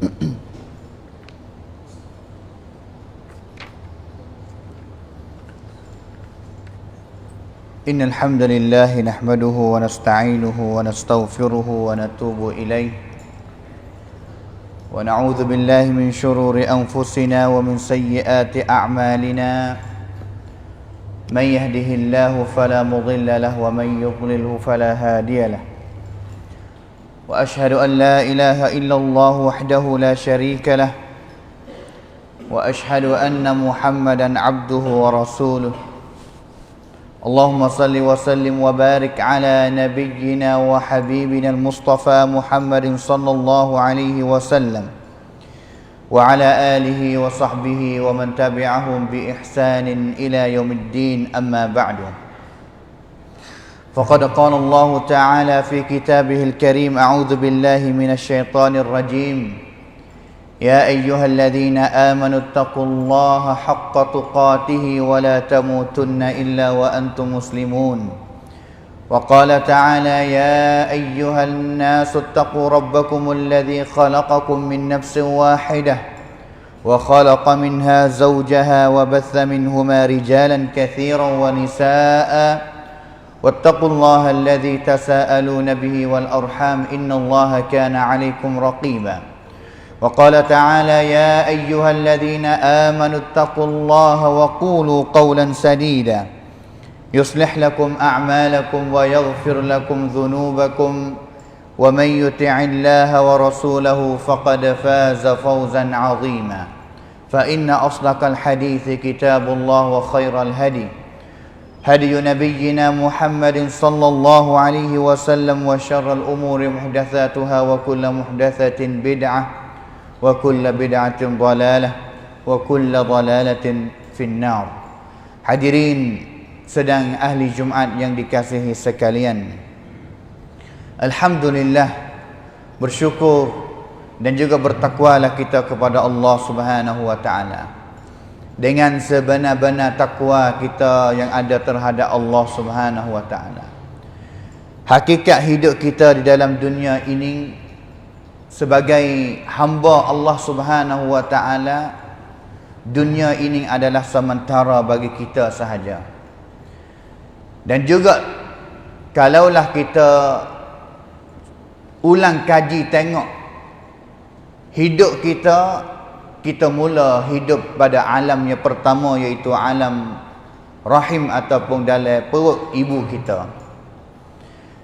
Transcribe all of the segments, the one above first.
إن الحمد لله نحمده ونستعينه ونستغفره ونتوب إليه ونعوذ بالله من شرور أنفسنا ومن سيئات أعمالنا من يهده الله فلا مضل له ومن يضلله فلا هادي له وأشهد أن لا إله إلا الله وحده لا شريك له وأشهد أن محمدا عبده ورسوله اللهم صل وسلم وبارك على نبينا وحبيبنا المصطفى محمد صلى الله عليه وسلم وعلى آله وصحبه ومن تبعهم بإحسان إلى يوم الدين أما بعد فقد قال الله تعالى في كتابه الكريم أعوذ بالله من الشيطان الرجيم يا أيها الذين آمنوا اتقوا الله حق تقاته ولا تموتن إلا وأنتم مسلمون وقال تعالى يا أيها الناس اتقوا ربكم الذي خلقكم من نفس واحدة وخلق منها زوجها وبث منهما رجالا كثيرا ونساء واتقوا الله الذي تساءلون به والأرحام إن الله كان عليكم رقيبا وقال تعالى يا أيها الذين آمنوا اتقوا الله وقولوا قولا سديدا يصلح لكم أعمالكم ويغفر لكم ذنوبكم ومن يطع الله ورسوله فقد فاز فوزا عظيما فإن أصدق الحديث كتاب الله وخير الهدي هدي نبينا محمد صلى الله عليه وسلم وشر الأمور محدثاتها وكل محدثة بدعة وكل بدعة ضلالة وكل ضلالة في النار. Hadirin sedang ahli Jumat yang dikasihi sekalian, alhamdulillah, bersyukur dan juga bertakwalah kita kepada Allah Subhanahu wa taala dengan sebenar-benar takwa kita yang ada terhadap Allah Subhanahu wa taala. Hakikat hidup kita di dalam dunia ini sebagai hamba Allah Subhanahu wa taala, dunia ini adalah sementara bagi kita sahaja. Dan juga kalaulah kita ulang kaji tengok hidup kita mula hidup pada alam yang pertama, iaitu alam rahim ataupun dalam perut ibu kita.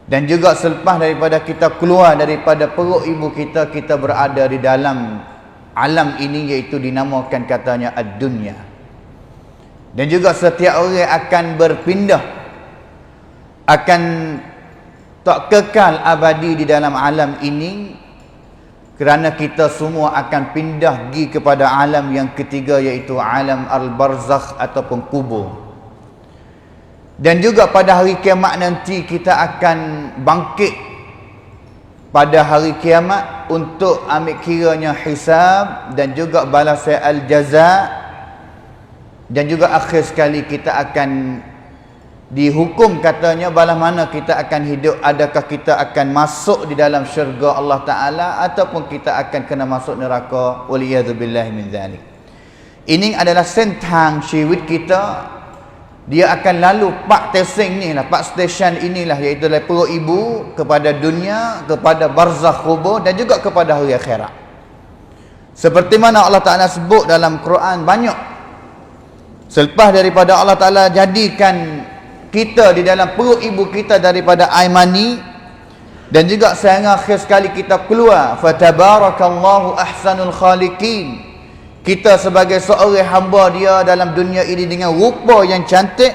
Dan juga selepas daripada kita keluar daripada perut ibu kita, kita berada di dalam alam ini, iaitu dinamakan katanya ad-dunya. Dan juga setiap orang akan berpindah, akan tak kekal abadi di dalam alam ini, kerana kita semua akan pindah pergi kepada alam yang ketiga, iaitu alam al-barzakh ataupun kubur. Dan juga pada hari kiamat nanti kita akan bangkit pada hari kiamat untuk ambil kiranya hisab dan juga balasan al-jaza. Dan juga akhir sekali kita akan dihukum, katanya balas mana kita akan hidup. Adakah kita akan masuk di dalam syurga Allah Ta'ala ataupun kita akan kena masuk neraka, waliyadzubillahi min zalik. Ini adalah sentang syawit kita. Dia akan lalu pak tesing ni lah, pak stesen inilah, iaitu dari perut ibu kepada dunia, kepada barzakh kubur dan juga kepada hari akhirat. Seperti mana Allah Ta'ala sebut dalam Quran banyak. Selepas daripada Allah Ta'ala jadikan kita di dalam perut ibu kita daripada air mani, dan juga sehingga akhir sekali kita keluar, fatabarakallahu ahsanul khaliqin. Kita sebagai seorang hamba dia dalam dunia ini dengan rupa yang cantik.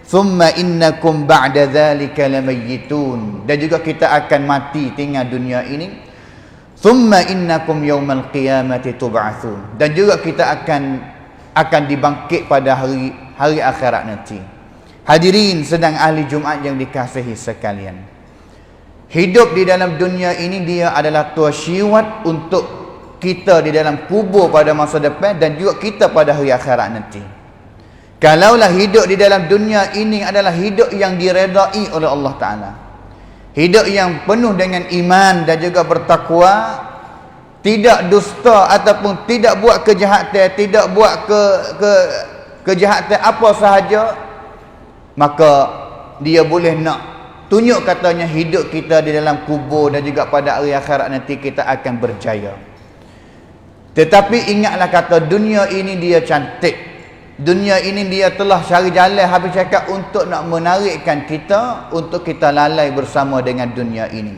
Thumma innakum ba'da dhalika lamayyitun. Dan juga kita akan mati tinggal dunia ini. Thumma innakum yawmal qiyamati tub'atsun. Dan juga kita akan dibangkit pada hari akhirat nanti. Hadirin sedang ahli Jumat yang dikasihi sekalian, hidup di dalam dunia ini dia adalah tuasyiwat untuk kita di dalam kubur pada masa depan dan juga kita pada hari akhirat nanti. Kalaulah hidup di dalam dunia ini adalah hidup yang diredai oleh Allah Ta'ala, hidup yang penuh dengan iman dan juga bertakwa, tidak dusta ataupun tidak buat kejahatan, tidak buat kejahatan apa sahaja, maka dia boleh nak tunjuk katanya hidup kita di dalam kubur dan juga pada hari akhirat nanti kita akan berjaya. Tetapi ingatlah kata dunia ini dia cantik. Dunia ini dia telah cari jalan habis cakap untuk nak menarikkan kita untuk kita lalai bersama dengan dunia ini.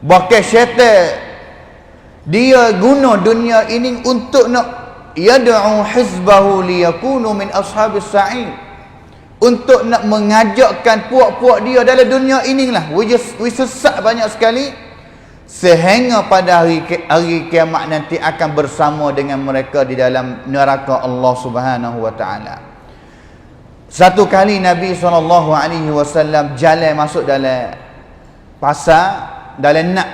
Bahkan syaitan dia guna dunia ini untuk nak yad'u hizbahu liyakunu min ashabis sa'id, untuk nak mengajakkan puak-puak dia dalam dunia inilah. We sesat banyak sekali sehingga pada hari kiamat nanti akan bersama dengan mereka di dalam neraka Allah Subhanahu wa taala. Satu kali Nabi SAW jalan masuk dalam pasar, dalam nak,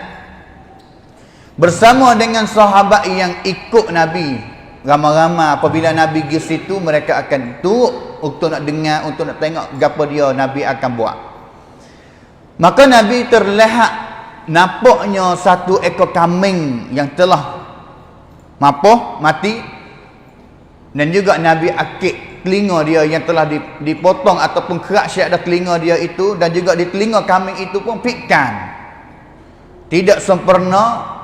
bersama dengan sahabat yang ikut Nabi. Ramai-ramai apabila Nabi pergi situ, mereka akan turut untuk nak dengar, untuk nak tengok apa dia Nabi akan buat. Maka Nabi terlihat nampaknya satu ekor kambing yang telah mati, dan juga Nabi akik telinga dia yang telah dipotong ataupun kerak syat dah telinga dia itu, dan juga di telinga kambing itu pun pikan tidak sempurna.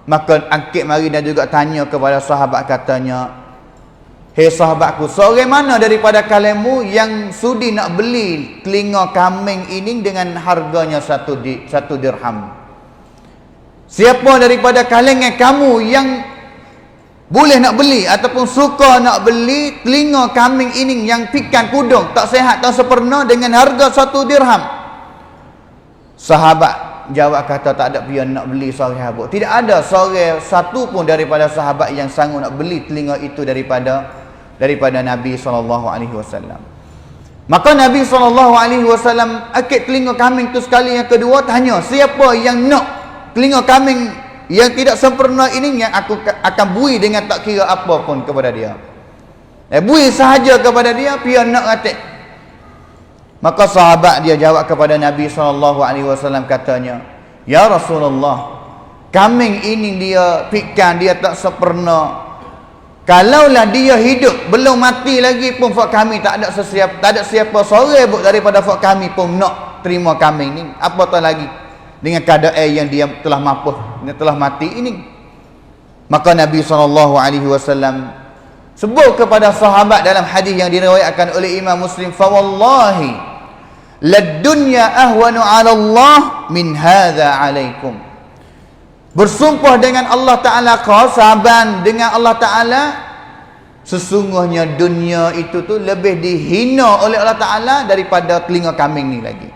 Maka akik mari dan juga tanya kepada sahabat, katanya, "Hei sahabatku, seorang mana daripada kalianmu yang sudi nak beli telinga kambing ini dengan harganya satu dirham? Siapa daripada kalangan kamu yang boleh nak beli ataupun suka nak beli telinga kambing ini yang pikan kudung, tak sehat, tak sempurna, dengan harga satu dirham?" Sahabat jawab kata, tak ada pian nak beli seorang sahabat. Tidak ada seorang satu pun daripada sahabat yang sanggup nak beli telinga itu daripada Nabi SAW. Maka Nabi SAW akik telinga kambing itu sekali. Yang kedua tanya, siapa yang nak telinga kambing yang tidak sempurna ini, yang aku akan bui dengan tak kira apa pun kepada dia. Bui sahaja kepada dia, pian nak katik. Maka sahabat dia jawab kepada Nabi SAW, katanya, "Ya Rasulullah, kambing ini dia pikan, dia tak sempurna. Kalaulah dia hidup, belum mati lagi pun fak kami tak ada siapa seorang pun daripada fak kami pun nak terima kambing ini, apatah lagi dengan keadaan yang dia telah mati ini." Maka Nabi SAW sebut kepada sahabat dalam hadis yang diriwayatkan oleh Imam Muslim, "Fa wallahi lad dunya ahwanu 'ala Allah min hadza 'alaikum." Bersumpah dengan Allah Ta'ala, qasaban dengan Allah Ta'ala, sesungguhnya dunia itu tu lebih dihina oleh Allah Ta'ala daripada telinga kambing ni lagi.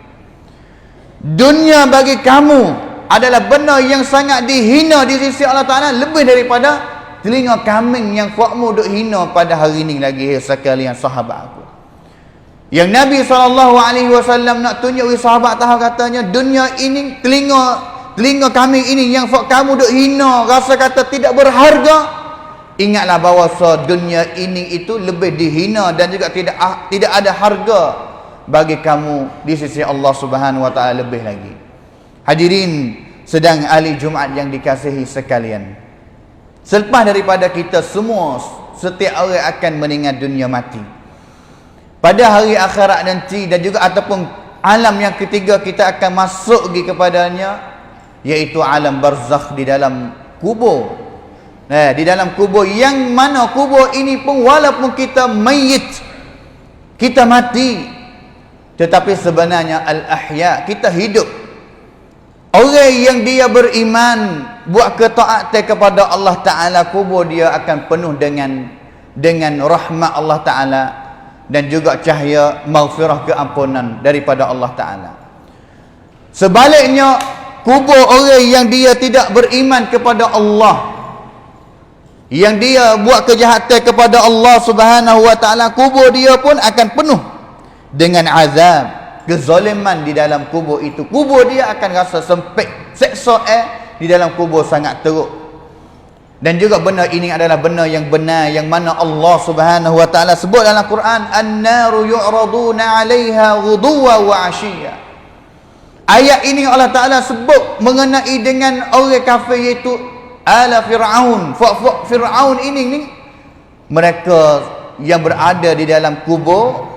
Dunia bagi kamu adalah benda yang sangat dihina di sisi Allah Ta'ala, lebih daripada telinga kambing yang fakmu duk hina pada hari ini lagi. Sekalian sahabat aku, yang Nabi SAW nak tunjuk sahabat tahu, katanya, dunia ini, telinga kambing ini yang fak kamu duk hina, rasa kata tidak berharga, ingatlah bahawa dunia ini itu lebih dihina dan juga tidak ada harga bagi kamu di sisi Allah Subhanahu wa taala lebih lagi. Hadirin sedang ahli Jumaat yang dikasihi sekalian, selepas daripada kita semua, setiap orang akan meninggal dunia mati. Pada hari akhirat nanti dan juga ataupun alam yang ketiga kita akan masuk pergi kepadanya, iaitu alam barzakh, di dalam kubur. Di dalam kubur, yang mana kubur ini pun walaupun kita mayit, kita mati, tetapi sebenarnya al-ahya, kita hidup. Orang yang dia beriman, buat ketaatan kepada Allah Ta'ala, kubur dia akan penuh dengan rahmat Allah Ta'ala dan juga cahaya maghfirah, keampunan daripada Allah Ta'ala. Sebaliknya, kubur orang yang dia tidak beriman kepada Allah, yang dia buat kejahatan kepada Allah Subhanahu wa taala, kubur dia pun akan penuh dengan azab, kezaliman di dalam kubur itu. Kubur dia akan rasa sempit, seksa di dalam kubur sangat teruk. Dan juga benda ini adalah benda yang benar, yang mana Allah Subhanahu wa taala sebut dalam Quran, "An-naru yu'raduna 'alaiha ghuduwan wa 'ashiyya." Ayat ini Allah Taala sebut mengenai dengan orang kafir, iaitu ala Fir'aun. Fir'aun ini mereka yang berada di dalam kubur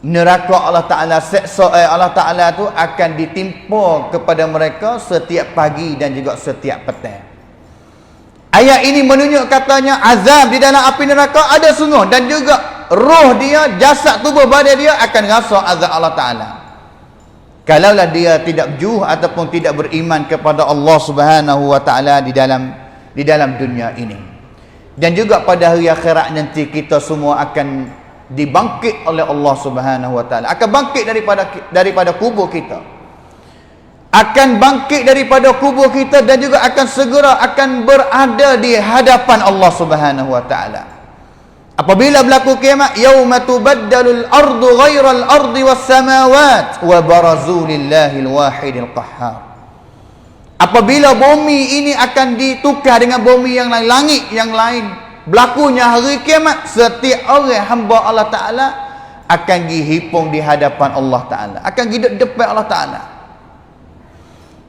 neraka Allah Ta'ala, seksa Allah Ta'ala tu akan ditimpa kepada mereka setiap pagi dan juga setiap petang. Ayat ini menunjuk katanya azab di dalam api neraka ada sungguh, dan juga roh dia, jasad tubuh badan dia akan rasa azab Allah Ta'ala kalaulah dia tidak berjuh ataupun tidak beriman kepada Allah Subhanahu wa Ta'ala di dalam dunia ini. Dan juga pada hari akhirat nanti kita semua akan dibangkit oleh Allah Subhanahu wa Ta'ala, akan bangkit daripada kubur kita, akan bangkit daripada kubur kita, dan juga akan segera akan berada di hadapan Allah Subhanahu wa Ta'ala. Apabila berlaku kiamat, yauma tubaddalul ardu ghairal ardi was samawat wa barazu lillahil wahidil qahhar. Apabila bumi ini akan ditukar dengan bumi yang lain, langit yang lain, berlakunya hari kiamat, setiap orang hamba Allah Ta'ala akan dihipung di hadapan Allah Ta'ala, akan hidup depan Allah Ta'ala.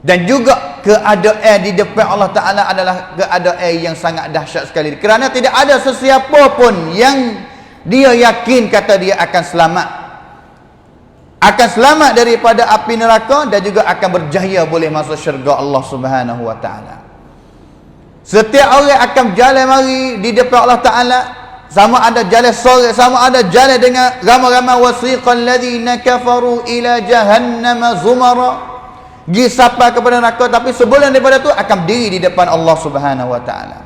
Dan juga keadaan di depan Allah Ta'ala adalah keadaan yang sangat dahsyat sekali, kerana tidak ada sesiapa pun yang dia yakin kata dia akan selamat daripada api neraka, dan juga akan berjaya boleh masuk syurga Allah Subhanahu wa Ta'ala. Setiap orang akan berjalan mari di depan Allah Ta'ala, sama ada jalan sore, sama ada jalan dengan ramai-ramai. Wasiqal ladzina kafaru ila jahannama zumara, pergi sampai kepada neraka, tapi sebelum daripada tu akan berdiri di depan Allah Subhanahu wa Ta'ala.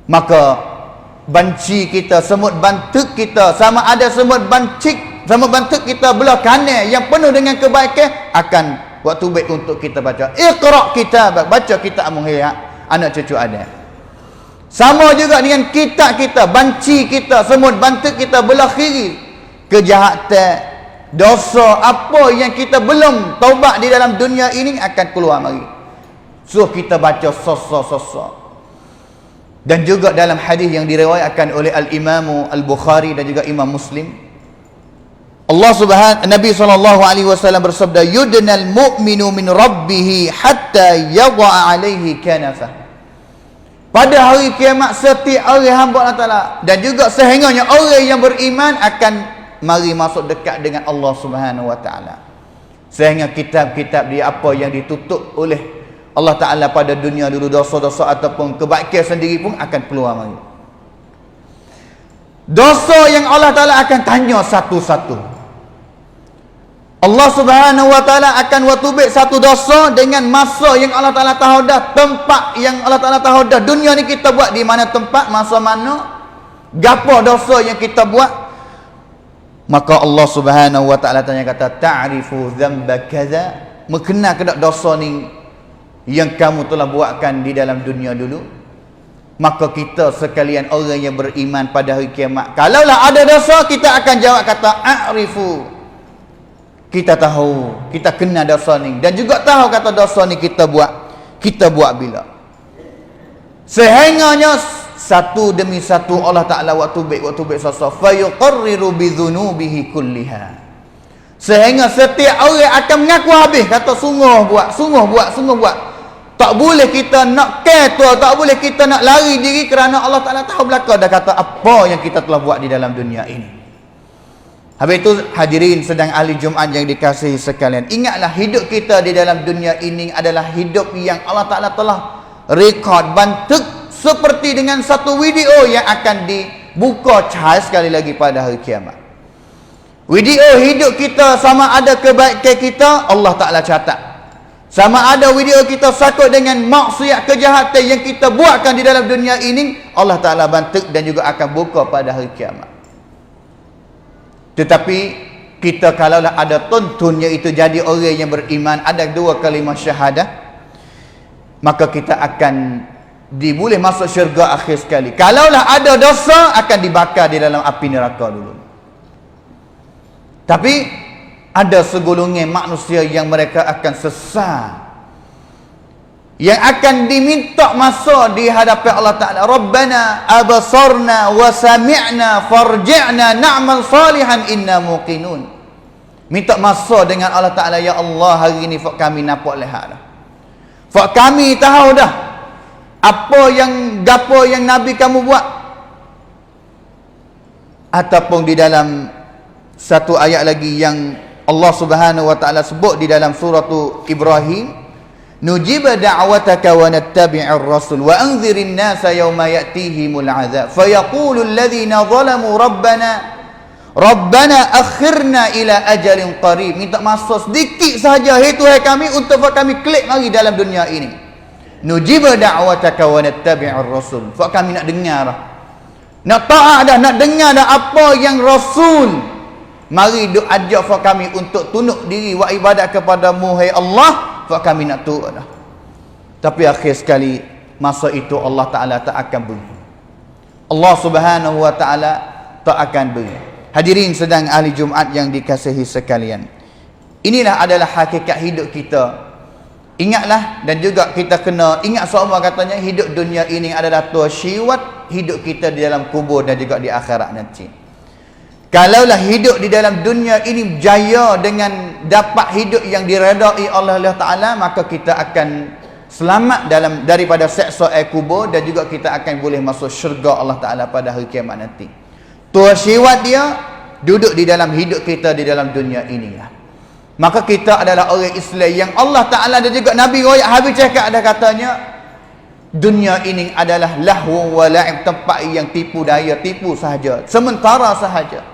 Maka banci kita, semut bantuk kita, sama ada semut bantuk kita belah kanan yang penuh dengan kebaikan, akan waktu baik untuk kita baca. Iqra' kitabak, baca kitab muhayya anak cucu ada. Sama juga dengan kitab kita, banci kita, semut bantuk kita belah kiri, kejahatan, dosa apa yang kita belum taubat di dalam dunia ini akan keluar mari. So kita baca sosa. Dan juga dalam hadis yang diriwayatkan oleh Al-Imam Al-Bukhari dan juga Imam Muslim, Nabi SAW bersabda, yudnal mu'minu min rabbih hatta yadha'a alaihi kanafah. Pada hari kiamat setiap orang hamba Allah Ta'ala, dan juga sehingganya orang yang beriman akan mari masuk dekat dengan Allah Subhanahu wa Ta'ala, sehingga kitab-kitab dia apa yang ditutup oleh Allah Ta'ala pada dunia dulu, dosa-dosa ataupun kebaikan sendiri pun akan keluar mari. Dosa yang Allah Ta'ala akan tanya satu-satu. Allah Subhanahu wa Ta'ala akan watubik satu dosa dengan masa yang Allah Ta'ala tahu dah, tempat yang Allah Ta'ala tahu dah. Dunia ni kita buat di mana tempat, masa mana, gapo dosa yang kita buat. Maka Allah Subhanahu wa Ta'ala tanya kata, ta'rifu dzamba kaza, mengenal ke tak dosa ni yang kamu telah buatkan di dalam dunia dulu? Maka kita sekalian orang yang beriman pada hari kiamat, kalaulah ada dosa, kita akan jawab kata a'rifu, kita tahu, kita kenal dosa ni, dan juga tahu kata dosa ni kita buat bila. Sehingganya satu demi satu Allah Ta'ala waktu baik sasa fayuqarriru bidzunubihi kulliha, sehingga setiap orang akan mengaku habis, kata sungguh buat. Tak boleh kita nak kata, tak boleh kita nak lari diri, kerana Allah Ta'ala tahu belaka dah kata apa yang kita telah buat di dalam dunia ini. Habis itu hadirin sedang ahli Jumaat yang dikasihi sekalian, ingatlah hidup kita di dalam dunia ini adalah hidup yang Allah Ta'ala telah rekod, bantuk seperti dengan satu video yang akan dibuka cahaya sekali lagi pada hari kiamat. Video hidup kita, sama ada kebaikan kita Allah Ta'ala catat, sama ada video kita sakut dengan maksiat kejahatan yang kita buatkan di dalam dunia ini, Allah Ta'ala bantuk dan juga akan buka pada hari kiamat. Tetapi kita kalaulah ada tuntun, iaitu jadi orang yang beriman, ada dua kalimah syahadah, maka kita akan boleh masuk syurga akhir sekali. Kalaulah ada dosa, akan dibakar di dalam api neraka dulu. Tapi ada segolongan manusia yang mereka akan sesat, yang akan diminta masa di hadapan Allah Ta'ala. Rabbana abasarna wa sami'na farji'na na'mal salihan inna muqinun. Minta masa dengan Allah Ta'ala, ya Allah hari ini fak kami nampak lihat dah, fak kami tahu dah gapo yang Nabi kamu buat. Ataupun di dalam satu ayat lagi yang Allah Subhanahu wa taala sebut di dalam surah Ibrahim, nujiba da'wataka wa nattabi'ir rasul wa anzirin nasa yawma ya'tihimul 'adzab fayaqulu alladhina zalamu rabbana akhirna ila ajalin qarib. Minta masa sedikit sahaja, hai Tuhan kami, untuk kami klik mari dalam dunia ini. Nujiba da'wataka wa nattabi'ir rasul. Fa kami nak dengar dah, nak taat dah, nak dengar dah apa yang Rasul mari duk ajak fa kami untuk tunduk diri wa ibadat kepada-Mu hai Allah. Fa kami nak turut dah. Tapi akhir sekali masa itu Allah Taala tak akan beri. Allah Subhanahu wa taala tak akan beri. Hadirin sedang ahli Jumaat yang dikasihi sekalian, inilah adalah hakikat hidup kita. Ingatlah, dan juga kita kena ingat semua katanya hidup dunia ini adalah tua syiwat hidup kita di dalam kubur dan juga di akhirat nanti. Kalaulah hidup di dalam dunia ini berjaya dengan dapat hidup yang diredai oleh Allah Ta'ala, maka kita akan selamat daripada seksa air kubur, dan juga kita akan boleh masuk syurga Allah Ta'ala pada hari kiamat nanti. Tua syiwat dia duduk di dalam hidup kita di dalam dunia inilah. Maka kita adalah orang Islam yang Allah Ta'ala dan juga Nabi Royak habis cakap ada katanya, dunia ini adalah lahu wa la'ib, tempat yang tipu daya, tipu sahaja, sementara sahaja.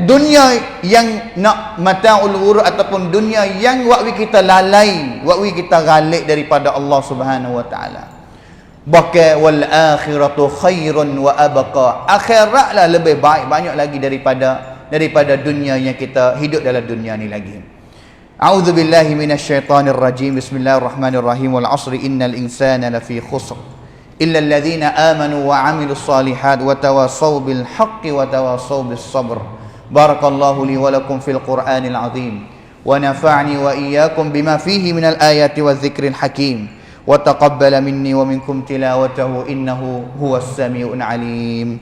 Dunia yang nak mata'ul ghurur, ataupun dunia yang wakwi kita lalai, wakwi kita galik daripada Allah Subhanahu wa taala. Baka wal akhiratu khairun wa abqa. Akhiratlah lebih baik banyak lagi daripada dunia yang kita hidup dalam dunia ni lagi. A'udzubillahi minasyaitonir rajim. Bismillahirrahmanirrahim. Wal 'asri innal insana lafi khusr illa alladhina amanu wa 'amilus solihat wa tawassaw bil haqqi wa tawassaw bis sabr. Barakallahu li wa lakum fil Qur'anil 'azim wa nafa'ni wa iyyakum bima fihi minal ayati wadh-dhikril hakim wa taqabbala minni wa minkum tilawatahu innahu huwas samiul 'alim.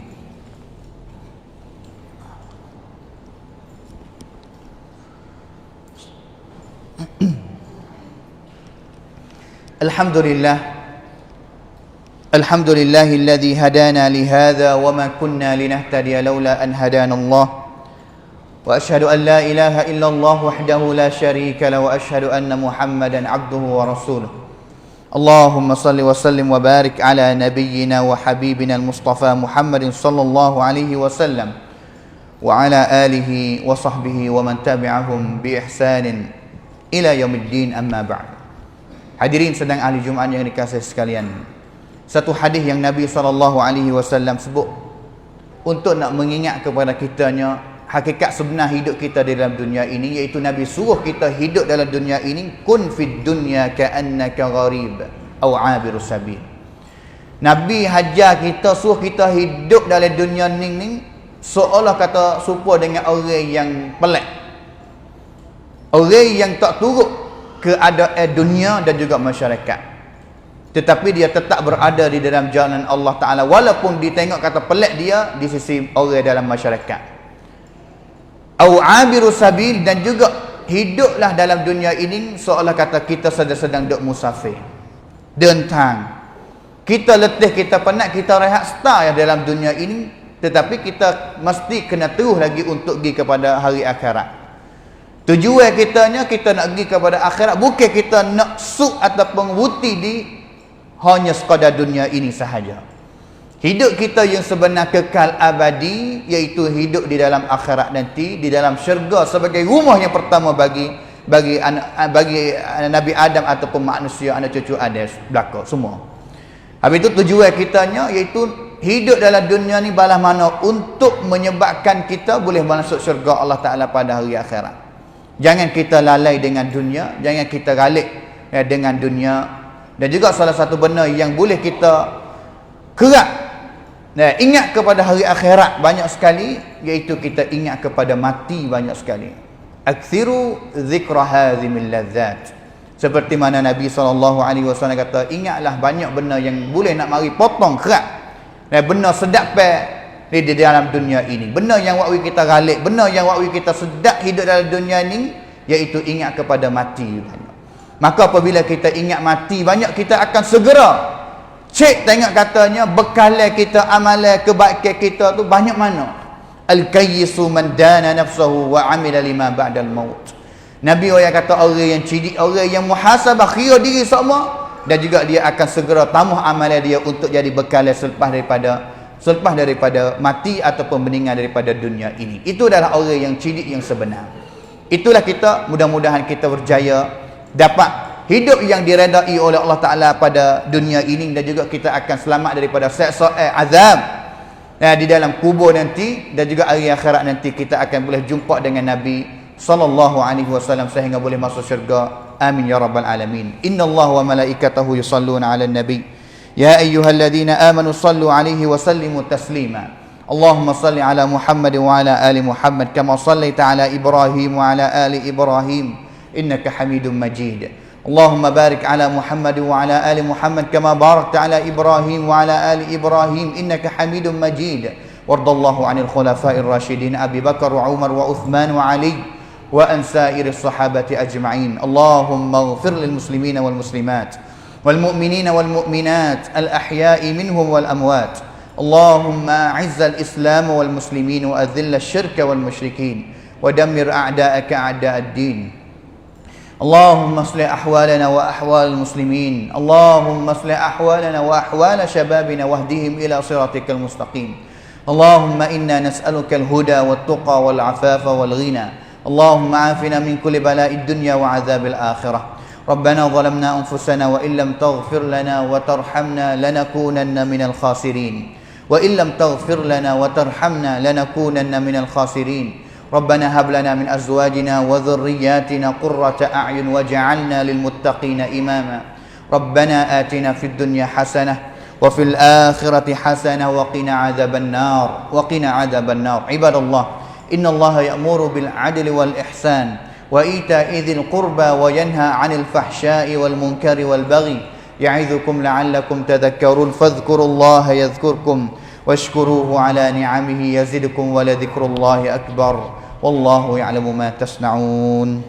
Alhamdulillahilladzi hadana li hadza wa ma kunna linahtadiya laula an hadana Allah. Wa asyhadu an la ilaha illallah wahdahu la syarika lahu wa asyhadu anna Muhammadan abduhu wa rasuluh. Allahumma salli wa sallim wa barik ala nabiyyina wa habibina al-Mustafa Muhammadin sallallahu alaihi wasallam wa ala alihi wa sahbihi wa man tabi'ahum bi ihsanin ila yaumiddin, amma ba'd. Hadirin sedang ahli Jumaat yang dikasihi sekalian, satu hadis yang Nabi SAW sebut untuk nak mengingat kepada kitanya hakikat sebenar hidup kita di dalam dunia ini, iaitu Nabi suruh kita hidup dalam dunia ini, kun fid dunya ka'annaka gharib aw 'abirus sabil. Nabi hajar kita, suruh kita hidup dalam dunia ni seolah kata serupa dengan orang yang pelik, orang yang tak turut keadaan dunia dan juga masyarakat, tetapi dia tetap berada di dalam jalan Allah Ta'ala, walaupun ditengok kata pelik dia di sisi orang dalam masyarakat. Au abiru sabil, dan juga hiduplah dalam dunia ini seolah kata kita sedang duduk musafir, dentang. Kita letih, kita penat, kita rehat start ya dalam dunia ini, tetapi kita mesti kena terus lagi untuk pergi kepada hari akhirat. Tujuan kitanya kita nak pergi kepada akhirat, bukan kita nak suk ataupun wuti di hanya sekadar dunia ini sahaja. Hidup kita yang sebenar kekal abadi, iaitu hidup di dalam akhirat nanti, di dalam syurga sebagai rumah yang pertama bagi Nabi Adam ataupun manusia, anak cucu Adam belaka semua. Habis itu tujuan kitanya iaitu hidup dalam dunia ni balas mana untuk menyebabkan kita boleh masuk syurga Allah Ta'ala pada hari akhirat. Jangan kita lalai dengan dunia, jangan kita galik dengan dunia. Dan juga salah satu benda yang boleh kita kerak ingat kepada hari akhirat banyak sekali, iaitu kita ingat kepada mati banyak sekali. Aktsiru dzikra hazimil ladzat. Seperti mana Nabi SAW kata, ingatlah banyak benda yang boleh nak mari potong kerak, benda sedap di dalam dunia ini, benda yang waktu kita galik, benda yang waktu kita sedap hidup dalam dunia ini, iaitu ingat kepada mati. Maka apabila kita ingat mati banyak, kita akan segera Cek tengok katanya bekalan kita, amalan kebaikan kita tu banyak mana. Al-kayyisu man dana nafsahu wa amila lima ba'dal maut. Nabi orang kata orang yang cerdik, orang yang muhasabah kira diri semua, dan juga dia akan segera tambah amalan dia untuk jadi bekalan selepas daripada mati ataupun meninggal daripada dunia ini. Itu adalah orang yang cerdik yang sebenar. Itulah kita, mudah-mudahan kita berjaya dapat hidup yang diredai oleh Allah Ta'ala pada dunia ini, dan juga kita akan selamat daripada seksa azab di dalam kubur nanti, dan juga hari akhirat nanti kita akan boleh jumpa dengan Nabi sallallahu alaihi wasallam sehingga boleh masuk syurga. Amin ya rabbal alamin. Innallaha wa malaikatahu yusalluna 'alan nabi ya ayyuhalladzina amanu sallu 'alaihi wa sallimu taslima. Allahumma salli 'ala Muhammad wa 'ala ali Muhammad kama sallaita 'ala Ibrahim wa 'ala ali Ibrahim innaka Hamidum Majid. Allahumma barik 'ala Muhammad wa 'ala ali Muhammad kama barakta 'ala Ibrahim wa 'ala ali Ibrahim innaka Hamidum Majid. Wardallahu 'anil khulafa'ir rasyidin Abi Bakar wa Umar wa Uthman wa Ali وأن سائر الصحابة أجمعين. اللهم اغفر للمسلمين والمسلمات والمؤمنين والمؤمنات الأحياء منهم والأموات. اللهم أعز الإسلام والمسلمين وأذل الشرك والمشركين ودمر أعداءك أعداء الدين. اللهم اصلح أحوالنا وأحوال المسلمين. اللهم اصلح أحوالنا وأحوال شبابنا واهدهم إلى صراطك المستقيم. اللهم إنا نسألك الهدى والتقى والعفاف والغنى. اللهم عافنا من كل بلاء الدنيا وعذاب الآخرة. ربنا ظلمنا أنفسنا وإن لم تغفر لنا وترحمنا لنكونن من الخاسرين. وإن لم تغفر لنا وترحمنا لنكونن من الخاسرين. ربنا هب لنا من أزواجنا وذرياتنا قرة أعين واجعلنا للمتقين إماما. ربنا آتنا في الدنيا حسنة وفي الآخرة حسنة وقنا عذاب النار. عباد الله، إن الله يأمر بالعدل والإحسان وإيتاء ذي القربى وينهى عن الفحشاء والمنكر والبغي يعظكم لعلكم تذكرون. فاذكروا الله يذكركم واشكروه على نعمه يزدكم ولذكر الله أكبر والله يعلم ما تصنعون.